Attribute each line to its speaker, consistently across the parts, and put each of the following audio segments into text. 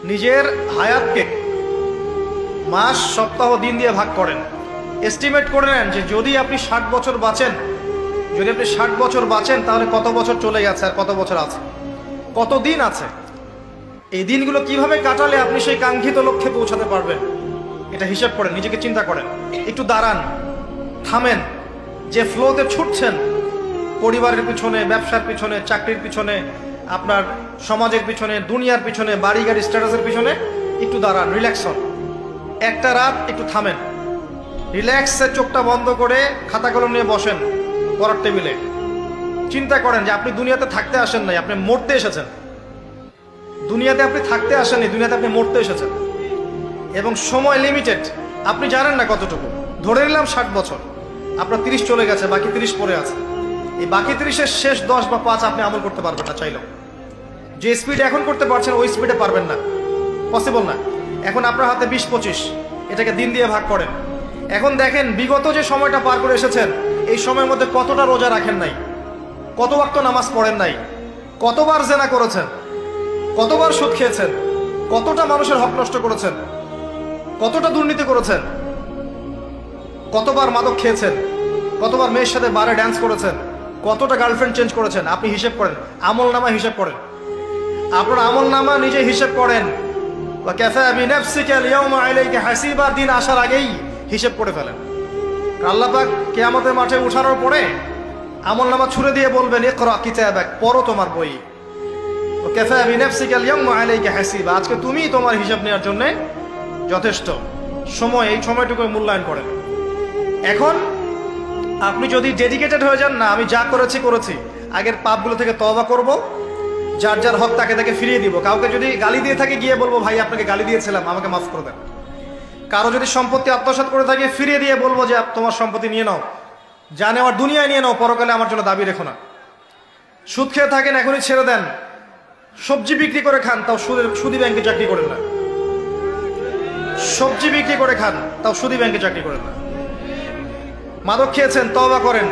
Speaker 1: নিজের হায়াতকে মাস, সপ্তাহ, দিন দিয়ে ভাগ করেন। এস্টিমেট করে নেন যে যদি আপনি 60 বছর বাঁচেন, তাহলে কত বছর চলে গেছে আর কত বছর আছে, কত দিন আছে। এই দিনগুলো কিভাবে কাটালে আপনি সেই কাঙ্ক্ষিত লক্ষ্যে পৌঁছাতে পারবেন, এটা হিসাব করেন, নিজেকে চিন্তা করেন। একটু দাঁড়ান, থামেন। যে ফ্লোতে ছুটছেন, পরিবারের পিছনে, ব্যবসার পিছনে, চাকরির পিছনে, আপনার সমাজের পিছনে, দুনিয়ার পিছনে, বাড়ি গাড়ি স্ট্যাটাসের পিছনে, একটু দাঁড়ান, রিল্যাক্স হন। একটা রাত একটু থামেন, রিল্যাক্সে চোখটা বন্ধ করে খাতা কলম নিয়ে বসেন পড়ার টেবিলে। চিন্তা করেন যে আপনি দুনিয়াতে থাকতে আসেন নাই, আপনি মরতে এসেছেন। দুনিয়াতে আপনি থাকতে আসেননি, দুনিয়াতে আপনি মরতে এসেছেন। এবং সময় লিমিটেড, আপনি জানেন না কতটুকু। ধরে নিলাম 60 বছর, আপনার 30 চলে গেছে, বাকি 30 পড়ে আছে। এই বাকি 30-এর শেষ 10 বা 5 আপনি আমল করতে পারবেন না চাইলেও। যে স্পিডে এখন করতে পারছেন ওই স্পিডে পারবেন না, পসিবল না। এখন আপনার হাতে 20-25, এটাকে দিন দিয়ে ভাগ করেন। এখন দেখেন বিগত যে সময়টা পার করে এসেছেন, এই সময়ের মধ্যে কতটা রোজা রাখেন নাই, কত ওয়াক্ত নামাজ পড়েন নাই, কতবার জেনা করেছেন, কতবার সুদ খেয়েছেন, কতটা মানুষের হক নষ্ট করেছেন, কতটা দুর্নীতি করেছেন, কতবার মাদক খেয়েছেন, কতবার মেয়ের সাথে বারে ড্যান্স করেছেন, কতটা গার্লফ্রেন্ড চেঞ্জ করেছেন। আপনি হিসেব করেন, আমল নামা হিসেব করেন। আপনার আমল নামা নিজে হিসেব করেন। দিন আসার আগেই হিসেব করে ফেলেন। আল্লাহ পাক কিয়ামতের মাঠে উঠানোর পরে আমল নামা ছুড়ে দিয়ে বলবেন, ইকরা কিতাবাক, পড়ো তোমার বই। আজকে তুমি তোমার হিসাব নেওয়ার জন্য যথেষ্ট। সময়, এই সময়টুকু মূল্যায়ন করেন। এখন আপনি যদি ডেডিকেটেড হয়ে যান, না আমি যা করেছি, আগের পাপগুলো থেকে তওবা করব, যার যার হক তাকে তাকে ফিরিয়ে দিব। কাউকে যদি গালি দিয়ে থাকে, গিয়ে বলবো ভাই আপনাকে গালি দিয়েছিলাম, আমাকে মাফ করে দেন। কারো যদি সম্পত্তি আত্মসাৎ করে থাকে, ফিরিয়ে দিয়ে বলবো যে তোমার সম্পত্তি নিয়ে নাও, যা নেওয়ার দুনিয়ায় নিয়ে নাও, পরকালে আমার জন্য দাবি রেখো না। সুদ খেয়ে থাকেন, এখনই ছেড়ে দেন। সবজি বিক্রি করে খান, তাও সুদি ব্যাংকে চাকরি করেন না। সবজি বিক্রি করে খান, তাও সুদি ব্যাংকে চাকরি করেন না। মাদক খেয়েছেন, তওবা করেন।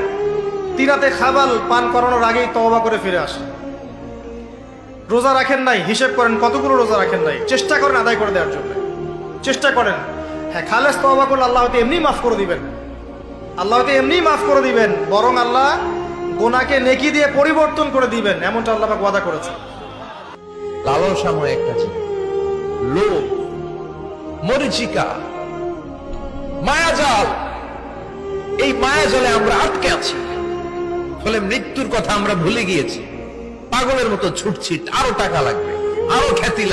Speaker 1: তিরাতে খাবাল পান করানোর আগেই তওবা করে ফিরে আসেন। রোজা রাখেন নাই, হিসেব করেন কতগুলো রোজা রাখেন নাই, চেষ্টা করেন আদায় করে দেওয়ার জন্য, চেষ্টা করেন। হ্যাঁ, খালেস তওবা করলে আল্লাহ হয়তো এমনি মাফ করে দিবেন, বরং আল্লাহ গুনাহকে নেকি দিয়ে পরিবর্তন করে দিবেন, এমনটা আল্লাহ পাক ওয়াদা করেছে।
Speaker 2: লালসাময় একটা জিনিস, লোভ, মরিচিকা, মায়াজাল। এই মায়াজালে আমরা আটকে আছি, ফলে মৃত্যুর কথা আমরা ভুলে গিয়েছি। পাগলের মতো ছুটছি, আরো টাকা লাগবে, আরো খ্যাতি লাগবে।